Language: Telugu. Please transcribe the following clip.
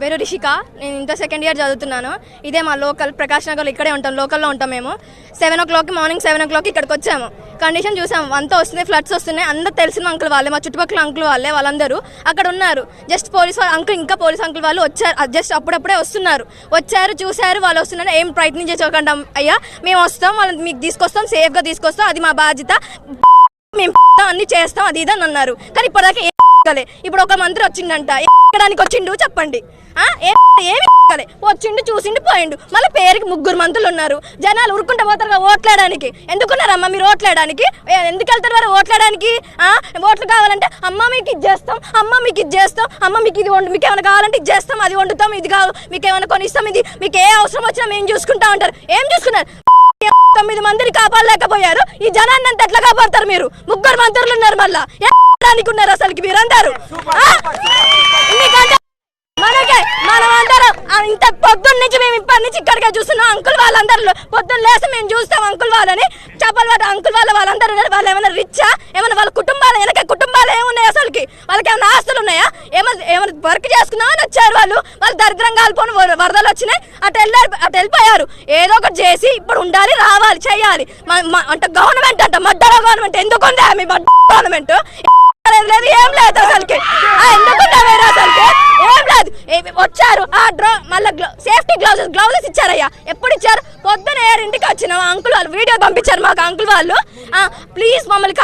పేరు రిషిక. నేను ఇంటర్ సెకండ్ ఇయర్ చదువుతున్నాను. ఇదే మా లోకల్ ప్రకాష్ నగర్, ఇక్కడే ఉంటాం, లోకల్లో ఉంటాం మేము. 7 o'clock మార్నింగ్ 7 o'clock ఇక్కడికి వచ్చాము. కండిషన్ చూసాము, అంతా వస్తున్నాయి, ఫ్లడ్స్ వస్తున్నాయి. అందరు తెలిసిన అంకుల్ వాళ్ళే, మా చుట్టుపక్కల అంకుల్ వాళ్ళే, వాళ్ళందరూ అక్కడ ఉన్నారు. జస్ట్ పోలీస్ అంకుల్, ఇంకా పోలీస్ అంకుల్ వాళ్ళు వచ్చారు, జస్ట్ అప్పుడప్పుడే వస్తున్నారు. వచ్చారు, చూశారు, వాళ్ళు వస్తున్నారు. ఏం ప్రయత్నం చేసుకోకుండా అయ్యా మేము వస్తాం, వాళ్ళని మీకు తీసుకొస్తాం, సేఫ్గా తీసుకొస్తాం, అది మా బాధ్యత, మేము అన్ని చేస్తాం, అది ఇదని అన్నారు. కానీ ఇప్పటిదాకా ఇప్పుడు ఒక మంత్రి వచ్చిండంట, ఎక్కడానికి వచ్చిండు చెప్పండి? ఏమి వచ్చిండు, చూసిండు, పోయిండు. మళ్ళీ పేరుకి 3 మంత్రులు ఉన్నారు. జనాలు ఉరుకుంటా పోతారు ఓట్లేయడానికి. ఎందుకున్నారమ్మా మీరు ఓట్లేయడానికి? ఎందుకు వెళ్తారు వారు ఓట్లేయడానికి? ఓట్లు కావాలంటే అమ్మ మీకు ఇది చేస్తాం, అమ్మ మీకు ఇది చేస్తాం, అమ్మ మీకు ఇది వండు, మీకు ఏమైనా కావాలంటే ఇది చేస్తాం, అది వండుతాం, ఇది కావాలి, మీకు ఏమైనా కొనిస్తాం, ఇది మీకు ఏ అవసరం వచ్చినా మేము చూసుకుంటా ఉంటారు. ఏం చూసుకున్నారు? 9 మందిని కాపాడలేకపోయారు. ఈ జనాన్ని అంతా ఎట్లా కాపాడతారు మీరు? 3 మంత్రులు ఉన్నారు. మళ్ళా ఉన్నారు అసలుకి మీరందరూ. మనకే మనమందరం ఇంత పొద్దున్న నుంచి మేము ఇప్పటి నుంచి ఇక్కడికే చూస్తున్నాం. అంకుల్ వాళ్ళందరూ పొద్దున్న లేసి మేము చూస్తాం అంకుల్ వాళ్ళని, చేపల వాటి అంకుల్ వాళ్ళందరూ. వాళ్ళు ఏమైనా రిచ్చా? ఏమైనా వాళ్ళ కుటుంబాలు, వెనక కుటుంబాలు ఏమున్నాయి అసలుకి? వాళ్ళకి ఏమైనా ఆస్తులు ఉన్నాయా? ఏమైనా వర్క్ చేసుకున్నామని వచ్చారు వాళ్ళు దరిద్రంగా కాలిపోని వరదలు వచ్చినాయి, అటు వెళ్ళిపోయారు. ఏదో ఒకటి చేసి ఇప్పుడు ఉండాలి, రావాలి, చెయ్యాలి. అంటే గవర్నమెంట్ అంట, మడ్డలో గవర్నమెంట్ ఎందుకు ఉందా? మీ మడ్డ గవర్నమెంట్ లేదు, ఏం లేదు అసలుకి. ఎందుకున్నా వేరే అసలుకి ఏం లేదు. వచ్చారు మళ్ళీ సేఫ్టీ గ్లౌజెస్ ఇచ్చారయ్యా. ఎప్పుడు ఇచ్చారు? పొద్దున 7 ఇంటికి వచ్చిన అంకుల్ వాళ్ళు వీడియో పంపించారు మాకు. అంకుల్ వాళ్ళు ప్లీజ్ మమ్మల్ని